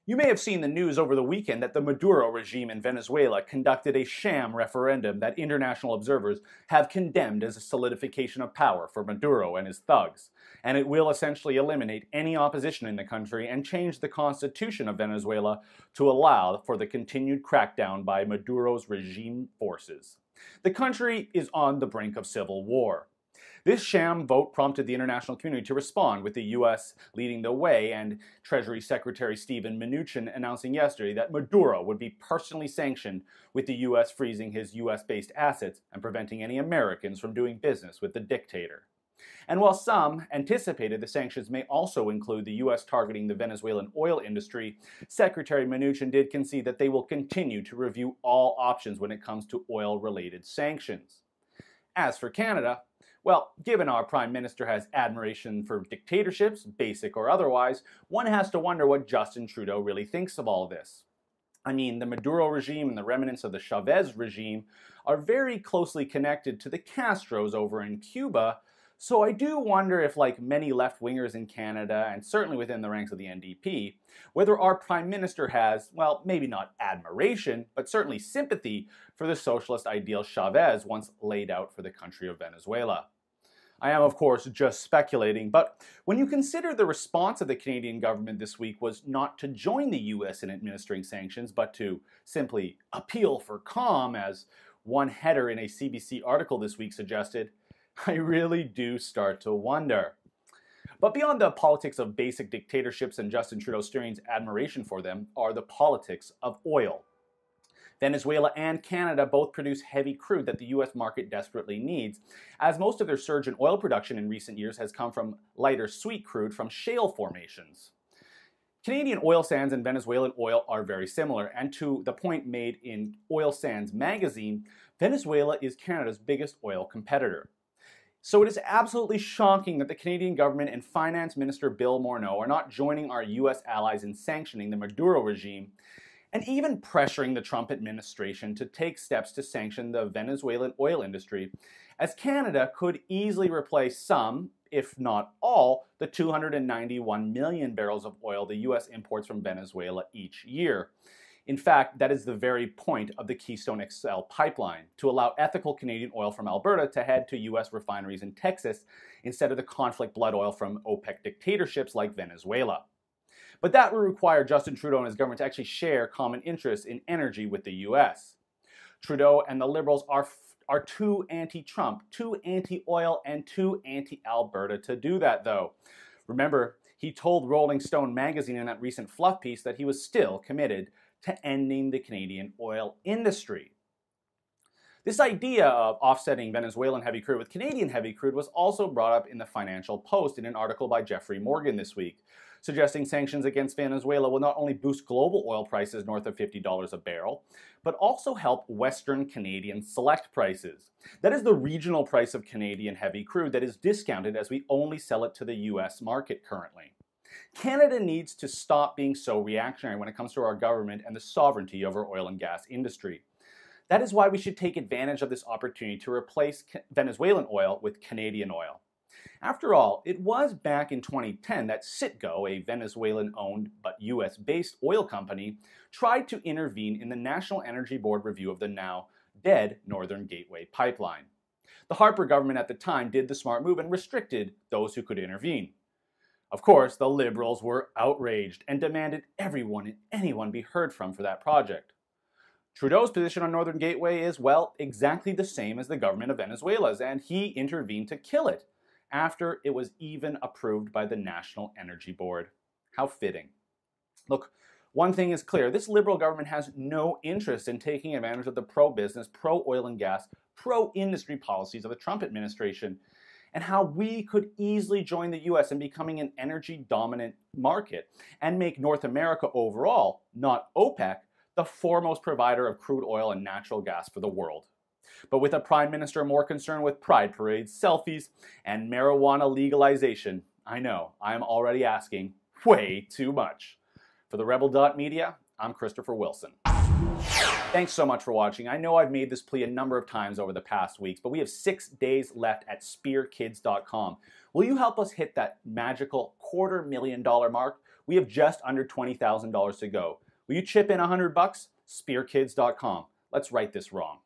You may have seen the news over the weekend that the Maduro regime in Venezuela conducted a sham referendum that international observers have condemned as a solidification of power for Maduro and his thugs, and it will essentially eliminate any opposition in the country and change the constitution of Venezuela to allow for the continued crackdown by Maduro's regime forces. The country is on the brink of civil war. This sham vote prompted the international community to respond, with the U.S. leading the way and Treasury Secretary Steven Mnuchin announcing yesterday that Maduro would be personally sanctioned, with the U.S. freezing his U.S.-based assets and preventing any Americans from doing business with the dictator. And while some anticipated the sanctions may also include the U.S. targeting the Venezuelan oil industry, Secretary Mnuchin did concede that they will continue to review all options when it comes to oil-related sanctions. As for Canada, well, given our Prime Minister has admiration for dictatorships, basic or otherwise, one has to wonder what Justin Trudeau really thinks of all this. I mean, the Maduro regime and the remnants of the Chavez regime are very closely connected to the Castros over in Cuba, so I do wonder if, like many left-wingers in Canada, and certainly within the ranks of the NDP, whether our Prime Minister has, well, maybe not admiration, but certainly sympathy for the socialist ideal Chavez once laid out for the country of Venezuela. I am, of course, just speculating, but when you consider the response of the Canadian government this week was not to join the U.S. in administering sanctions, but to simply appeal for calm, as one header in a CBC article this week suggested, I really do start to wonder. But beyond the politics of basic dictatorships and Justin Trudeau steering's admiration for them are the politics of oil. Venezuela and Canada both produce heavy crude that the U.S. market desperately needs, as most of their surge in oil production in recent years has come from lighter sweet crude from shale formations. Canadian oil sands and Venezuelan oil are very similar, and to the point made in Oil Sands magazine, Venezuela is Canada's biggest oil competitor. So it is absolutely shocking that the Canadian government and Finance Minister Bill Morneau are not joining our U.S. allies in sanctioning the Maduro regime, and even pressuring the Trump administration to take steps to sanction the Venezuelan oil industry, as Canada could easily replace some, if not all, the 291 million barrels of oil the U.S. imports from Venezuela each year. In fact, that is the very point of the Keystone XL pipeline, to allow ethical Canadian oil from Alberta to head to U.S. refineries in Texas instead of the conflict blood oil from OPEC dictatorships like Venezuela. But that would require Justin Trudeau and his government to actually share common interests in energy with the U.S. Trudeau and the Liberals are too anti-Trump, too anti-oil, and too anti-Alberta to do that, though. Remember, he told Rolling Stone magazine in that recent fluff piece that he was still committed to ending the Canadian oil industry. This idea of offsetting Venezuelan heavy crude with Canadian heavy crude was also brought up in the Financial Post in an article by Jeffrey Morgan this week, suggesting sanctions against Venezuela will not only boost global oil prices north of $50 a barrel, but also help Western Canadian select prices. That is the regional price of Canadian heavy crude that is discounted, as we only sell it to the US market currently. Canada needs to stop being so reactionary when it comes to our government and the sovereignty of our oil and gas industry. That is why we should take advantage of this opportunity to replace Venezuelan oil with Canadian oil. After all, it was back in 2010 that Citgo, a Venezuelan-owned but US-based oil company, tried to intervene in the National Energy Board review of the now dead Northern Gateway pipeline. The Harper government at the time did the smart move and restricted those who could intervene. Of course, the Liberals were outraged and demanded everyone and anyone be heard from for that project. Trudeau's position on Northern Gateway is, well, exactly the same as the government of Venezuela's, and he intervened to kill it after it was even approved by the National Energy Board. How fitting. Look, one thing is clear, this Liberal government has no interest in taking advantage of the pro-business, pro-oil and gas, pro-industry policies of the Trump administration, and how we could easily join the US in becoming an energy-dominant market and make North America overall, not OPEC, the foremost provider of crude oil and natural gas for the world. But with a Prime Minister more concerned with pride parades, selfies, and marijuana legalization, I know, I am already asking way too much. For the Rebel.Media, I'm Christopher Wilson. Thanks so much for watching. I know I've made this plea a number of times over the past weeks, but we have 6 days left at spearkids.com. Will you help us hit that magical $250,000 mark? We have just under $20,000 to go. Will you chip in $100? Spearkids.com. Let's right this wrong.